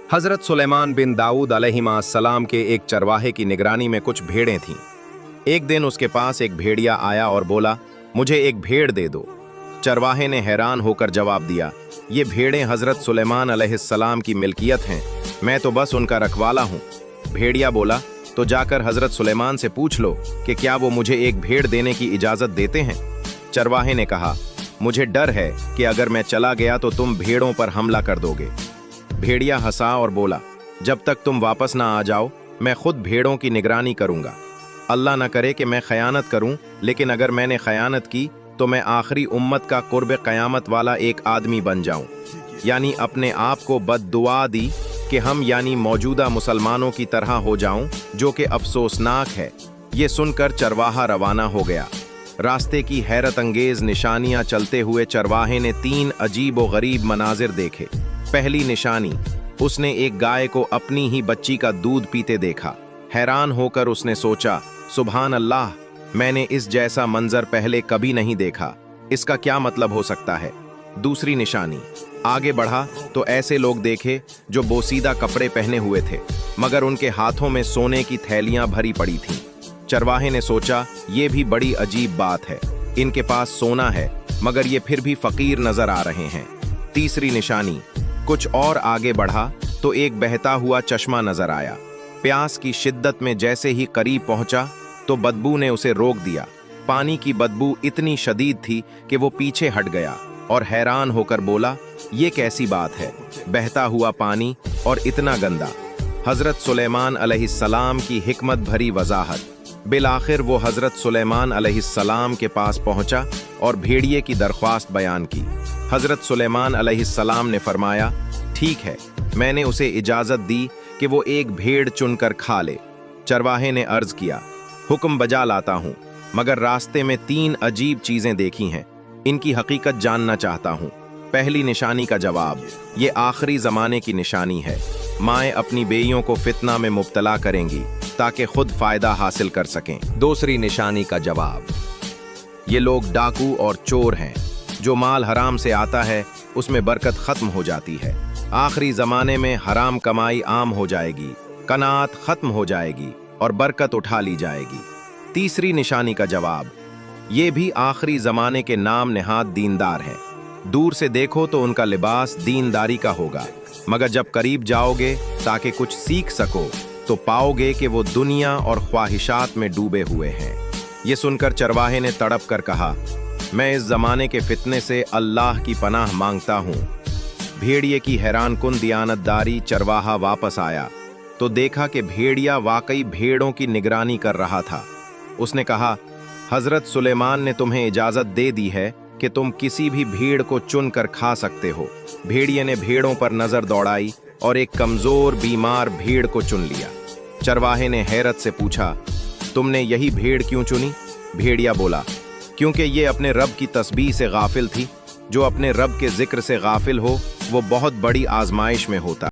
हज़रत सुलेमान बिन दाऊद अलैहिस्सलाम के एक चरवाहे की निगरानी में कुछ भेड़ें थीं। एक दिन उसके पास एक भेड़िया आया और बोला, मुझे एक भेड़ दे दो। चरवाहे ने हैरान होकर जवाब दिया, ये भेड़ें हज़रत सुलेमान अलैहिस्सलाम की मिल्कियत हैं, मैं तो बस उनका रखवाला हूँ। भेड़िया बोला, तो जाकर हज़रत सुलेमान से पूछ लो कि क्या वो मुझे एक भेड़ देने की इजाज़त देते हैं। चरवाहे ने कहा, मुझे डर है कि अगर मैं चला गया तो तुम भेड़ों पर हमला कर दोगे। भेड़िया हंसा और बोला, जब तक तुम वापस ना आ जाओ मैं खुद भेड़ों की निगरानी करूंगा। अल्लाह न करे कि मैं खयानत करूं, लेकिन अगर मैंने खयानत की तो मैं आखिरी उम्मत का कुर्ब क़यामत वाला एक आदमी बन जाऊं। यानी अपने आप को बद्दुआ दी कि हम यानी मौजूदा मुसलमानों की तरह हो जाऊं, जो कि अफसोसनाक है। ये सुनकर चरवाहा रवाना हो गया। रास्ते की हैरत अंगेज निशानियां चलते हुए चरवाहे ने 3 अजीब व गरीब मनाजिर देखे। पहली निशानी, उसने एक गाय को अपनी ही बच्ची का दूध पीते देखा। हैरान होकर उसने सोचा, सुभान अल्लाह, मैंने इस जैसा मंजर पहले कभी नहीं देखा, इसका क्या मतलब हो सकता है। दूसरी निशानी, आगे बढ़ा तो ऐसे लोग देखे जो बोसीदा कपड़े पहने हुए थे, मगर उनके हाथों में सोने की थैलियां भरी पड़ी थीं। चरवाहे ने सोचा, ये भी बड़ी अजीब बात है, इनके पास सोना है मगर ये फिर भी फकीर नजर आ रहे हैं। तीसरी निशानी, कुछ और आगे बढ़ा तो एक बहता हुआ चश्मा नजर आया। प्यास की शिद्दत में जैसे ही करीब पहुंचा तो बदबू ने उसे रोक दिया। पानी की बदबू इतनी शदीद थी कि वो पीछे हट गया और हैरान होकर बोला, ये कैसी बात है, बहता हुआ पानी और इतना गंदा। हज़रत सुलेमान अलैहिस्सलाम की हिकमत भरी वजाहत। बिलाखिर वो हज़रत सुलेमान अलैहिस्सलाम के पास पहुंचा और भेड़िए की दरख्वास्त बयान की। हज़रत सुलेमान अलैहिस्सलाम ने फरमाया, ठीक है, मैंने उसे इजाज़त दी कि वो एक भेड़ चुनकर खा ले। चरवाहे ने अर्ज़ किया, हुक्म बजा लाता हूँ, मगर रास्ते में 3 अजीब चीज़ें देखी हैं, इनकी हकीकत जानना चाहता हूँ। पहली निशानी का जवाब, ये आखिरी ज़माने की निशानी है। माएँ अपनी बेइयों को फितना में मुब्तला करेंगी ताकि खुद फ़ायदा हासिल कर सकें। दूसरी निशानी का जवाब, ये लोग डाकू और चोर हैं, जो माल हराम से आता है उसमें बरकत ख़त्म हो जाती है। आखिरी ज़माने में हराम कमाई आम हो जाएगी, कनात ख़त्म हो जाएगी और बरकत उठा ली जाएगी। तीसरी निशानी का जवाब, ये भी आखिरी ज़माने के नाम नेहाद दीनदार हैं। दूर से देखो तो उनका लिबास दीनदारी का होगा, मगर जब करीब जाओगे ताकि कुछ सीख सको तो पाओगे कि वो दुनिया और ख्वाहिशात में डूबे हुए हैं। ये सुनकर चरवाहे ने तड़प कर कहा, मैं इस ज़माने के फितने से अल्लाह की पनाह मांगता हूँ। भेड़िए की हैरानकुन दियानतदारी। चरवाहा वापस आया तो देखा कि भेड़िया वाकई भेड़ों की निगरानी कर रहा था। उसने कहा, हज़रत सुलेमान ने तुम्हें इजाज़त दे दी है कि तुम किसी भी भीड़ को चुन कर खा सकते हो। भेड़िए ने भेड़ों पर नज़र दौड़ाई और एक कमज़ोर बीमार भेड़ को चुन लिया। चरवाहे ने हैरत से पूछा, तुमने यही भेड़ क्यों चुनी? भेड़िया बोला, क्योंकि ये अपने रब की तस्बीह से गाफिल थी। जो अपने रब के जिक्र से गाफिल हो वो बहुत बड़ी आजमाइश में होता।